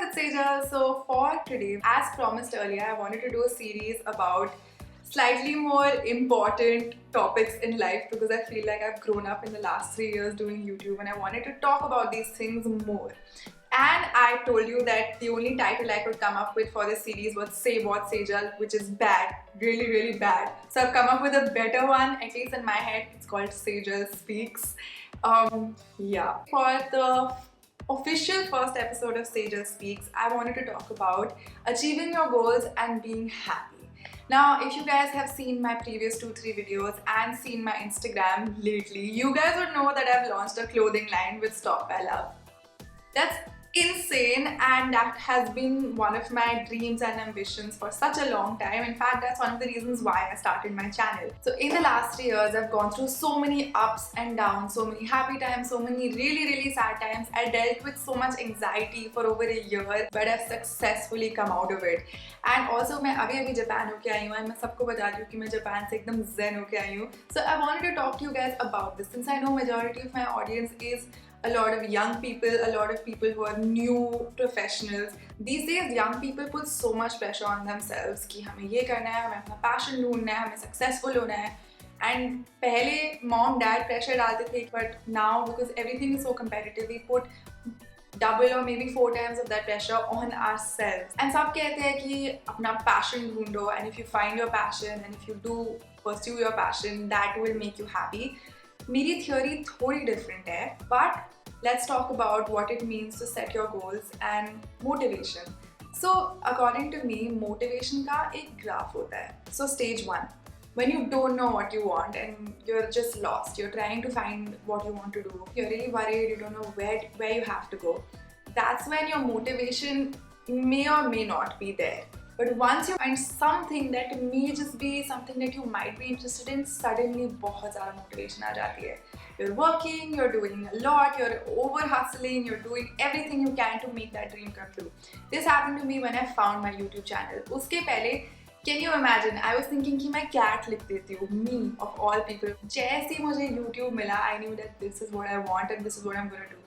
with Sejal. So for today, as promised earlier, I wanted to do a series about slightly more important topics in life because I feel like I've grown up in the last 3 years doing YouTube and I wanted to talk about these things more. And I told you that the only title I could come up with for this series was Say What Sejal, which is bad, really, really bad. So I've come up with a better one, at least in my head. It's called Sejal Speaks. Yeah. For the official first episode of Sejal Speaks, I wanted to talk about achieving your goals and being happy. Now, if you guys have seen my previous 2-3 videos and seen my Instagram lately, you guys would know that I've launched a clothing line with Stop by Love. That's insane, and that has been one of my dreams and ambitions for such a long time. In fact, that's one of the reasons why I started my channel. So in the last 3 years, I've gone through so many ups and downs, so many happy times, so many really sad times. I dealt with so much anxiety for over a year, but I've successfully come out of it. And also मैं अभी Japan होके आई हूँ, and मैं सबको बता दूँ कि मैं जापान से एकदम zen होके आई हूँ. So I wanted to talk to you guys about this, since I know majority of my audience is a lot of young people, a lot of people who are new professionals. These days, young people put so much pressure on themselves कि हमें ये करना है, हमें अपना passion ढूंढना है, हमें successful होना है. And पहले mom, dad pressure डालते थे, but now because everything is so competitive, we put double or maybe 4 times of that pressure on ourselves. And सब कहते हैं कि अपना passion ढूंढो, and if you find your passion and if you do pursue your passion, that will make you happy. मेरी theory थोड़ी different है, but let's talk about what it means to set your goals and motivation. So according to me, motivation का एक graph होता है. So stage 1, when you don't know what you want and you're just lost, you're trying to find what you want to do, you're really worried, you don't know where you have to go. That's when your motivation may or may not be there. But once you find something that may just be something that you might be interested in, suddenly बहुत ज़्यादा motivation आ जाती है. You're working, you're doing a lot, you're over hustling, you're doing everything you can to make that dream come true. This happened to me when I found my YouTube channel. उसके पहले, can you imagine? I was thinking कि मैं cat लिख देती हूँ, me of all people. जैसे ही मुझे YouTube मिला, I knew that this is what I want and this is what I'm gonna do.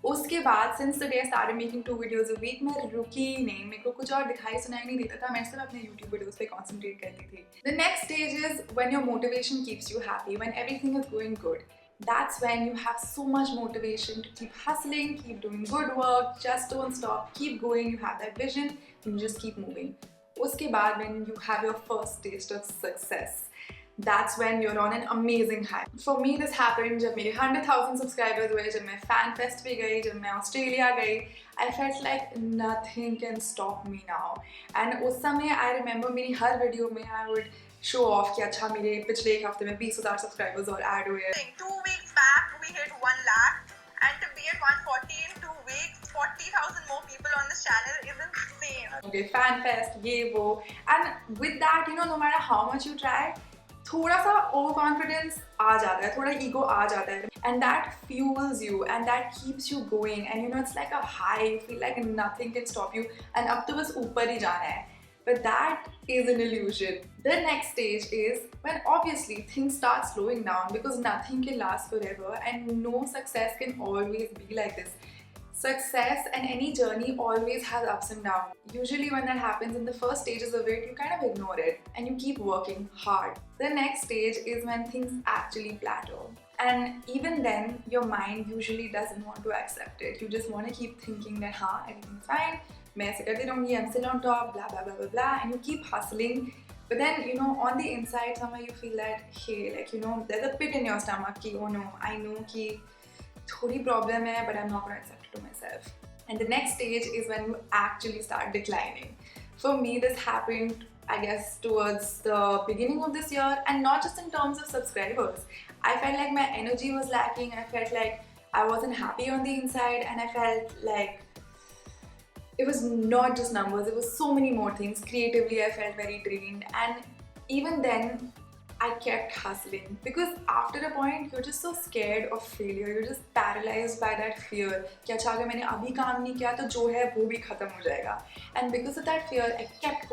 उसके बाद since the day I started making 2 videos a week, मैं रुकी ही नहीं. मेरे को कुछ और दिखाई सुनाई नहीं देता था. मैं सिर्फ अपने YouTube videos पे concentrate करती थी. The next stage is when your motivation keeps you happy, when everything is going good. That's when you have so much motivation to keep hustling, keep doing good work, just don't stop, keep going. You have that vision and you just keep moving. उसके बाद when you have your first taste of success, that's when you're on an amazing high. For me, this happened जब मेरे 100,000 subscribers हुए, जब मैं fan fest पे गई, जब मैं ऑस्ट्रेलिया गई. I felt like nothing can stop me now. And उस समय I remember मेरी हर वीडियो में I would show off कि अच्छा मेरे पिछले एक हफ्ते में 20,000 subscribers और add हुए. 2 weeks back, we hit 1 lakh, and to be at 140 in 2 weeks, 40,000 more people on this channel is insane. Okay, fan fest, ये वो. And with that, you know, no matter how much you try, थोड़ा सा over confidence आ जाता है, थोड़ा ego आ जाता है, and that fuels you and that keeps you going, and you know it's like a high, you feel like nothing can stop you and अब तो बस ऊपर ही जाना है. But that is an illusion. The next stage is when obviously things start slowing down because nothing can last forever and no success can always be like this. Success and any journey always has ups and downs. Usually when that happens in the first stages of it, you kind of ignore it and you keep working hard. The next stage is when things actually plateau. And even then, your mind usually doesn't want to accept it. You just want to keep thinking that, everything's fine, मैं ऐसे करती रहूँगी, I'm still on top, blah, blah, blah, blah, blah, and you keep hustling. But then, you know, on the inside, somewhere you feel that, hey, like, you know, there's a pit in your stomach, ki, oh no, I know ki थोड़ी problem है, but I'm not going to accept it to myself. And the next stage is when you actually start declining. For me, this happened, I guess, towards the beginning of this year, and not just in terms of subscribers. I felt like my energy was lacking, I felt like I wasn't happy on the inside, and I felt like it was not just numbers, it was so many more things. Creatively, I felt very drained, and even then, I kept hustling because after a point you're just so scared of failure, you're just paralyzed by that fear कि अच्छा अगर मैंने अभी काम नहीं किया तो जो है वो भी खत्म हो जाएगा. And because of that fear, I kept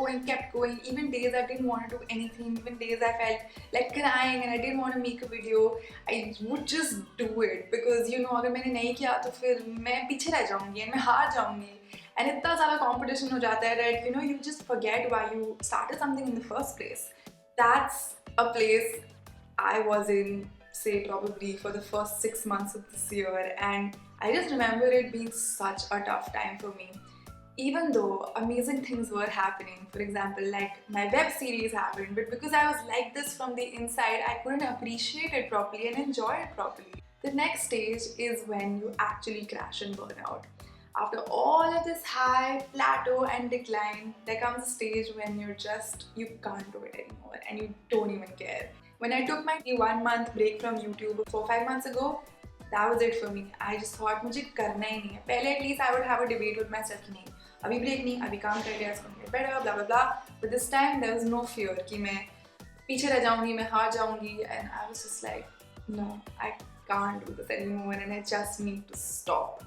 going. Even days I didn't want to do anything, even days I felt like crying and I didn't want to make a video, I would just do it because you know अगर मैंने नहीं किया तो फिर मैं पीछे रह जाऊँगी and मैं हार जाऊँगी. and इतना ज़्यादा competition हो जाता है that you just forget why you started something in the first place. That's a place I was in, say probably for the first 6 months of this year, and I just remember it being such a tough time for me. Even though amazing things were happening, for example, like my web series happened, but because I was like this from the inside, I couldn't appreciate it properly and enjoy it properly. The next stage is when you actually crash and burn out. After all of this high, plateau, and decline, there comes a stage when you can't do it anymore and you don't even care. When I took my 1 month break from YouTube 4-5 months ago, that was it for me. I just thought मुझे करना ही नहीं है. पहले at least I would have a debate with myself कि नहीं, अभी break नहीं, अभी काम कर लिया, it's gonna get better, blah blah blah. But this time there was no fear कि मैं पीछे रह जाऊँगी, मैं हार जाऊँगी, and I was just like, no, I can't do this anymore, and I just need to stop.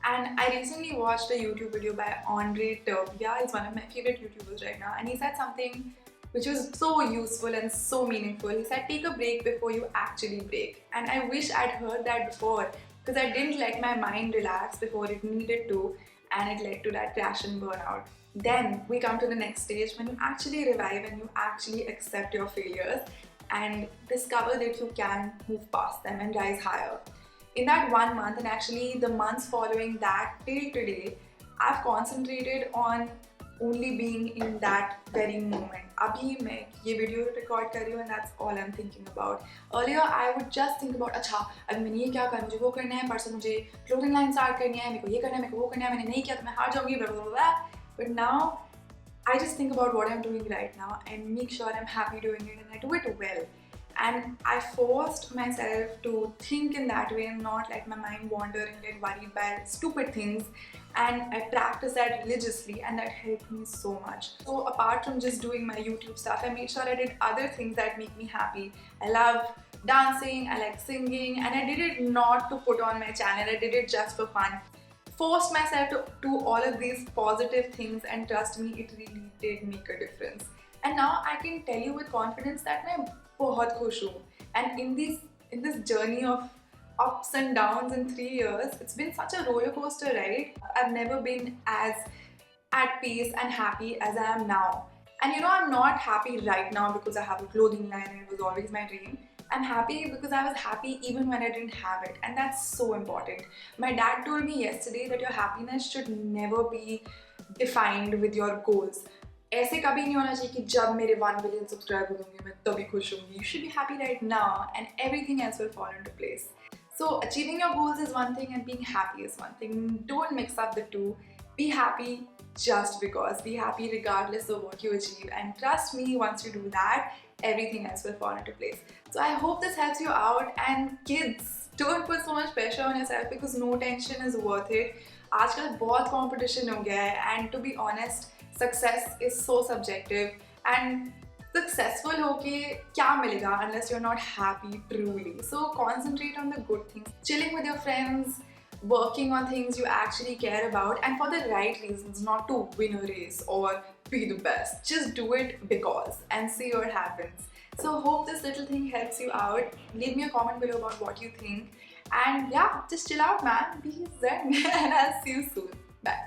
And I recently watched a YouTube video by Andre Turbia. He's one of my favorite YouTubers right now, and he said something which was so useful and so meaningful. He said, take a break before you actually break. And I wish I'd heard that before, because I didn't let my mind relax before it needed to, and it led to that crash and burnout. Then we come to the next stage when you actually revive and you actually accept your failures and discover that you can move past them and rise higher. In that 1 month, and actually the months following that till today, I've concentrated on only being in that very moment. Abhi मैं ये video record कर रही हूँ, and that's all I'm thinking about. Earlier I would just think about अच्छा अभी मैंने ये क्या करना, मुझे वो करना है, परसों मुझे clothing line start करनी है, मेरे को ये करना है, मेरे को वो करना है, मैंने नहीं किया तो मैं हार जाऊँगी, blah blah blah. But now I just think about what I'm doing right now and make sure I'm happy doing it and I do it well. And I forced myself to think in that way and not let my mind wander and get worried by stupid things. And I practiced that religiously, and that helped me so much. So apart from just doing my YouTube stuff, I made sure I did other things that make me happy. I love dancing, I like singing, and I did it not to put on my channel, I did it just for fun. Forced myself to do all of these positive things, and trust me, it really did make a difference. And now I can tell you with confidence that मैं बहुत खुश हूँ. And in this journey of ups and downs in 3 years, it's been such a roller coaster ride. I've never been as at peace and happy as I am now. And I'm not happy right now because I have a clothing line and it was always my dream. I'm happy because I was happy even when I didn't have it, and that's so important. My dad told me yesterday that your happiness should never be defined with your goals. ऐसे कभी नहीं होना चाहिए कि जब मेरे 1 billion subscribers होंगे मैं तभी खुश होंगी. You should be happy right now and everything else will fall into place. So achieving your goals is one thing and being happy is one thing. Don't mix up the two. Be happy just because. Be happy regardless of what you achieve. And trust me, once you do that, everything else will fall into place. So I hope this helps you out. And kids, don't put so much pressure on yourself because no tension is worth it. आजकल बहुत competition हो गया है, and to be honest, success is so subjective. And successful होके क्या मिलेगा unless you're not happy truly. So concentrate on the good things. Chilling with your friends, working on things you actually care about, and for the right reasons, not to win a race or be the best. Just do it because and see what happens. So hope this little thing helps you out. Leave me a comment below about what you think. And yeah, just chill out, man. Be zen. And I'll see you soon. Bye.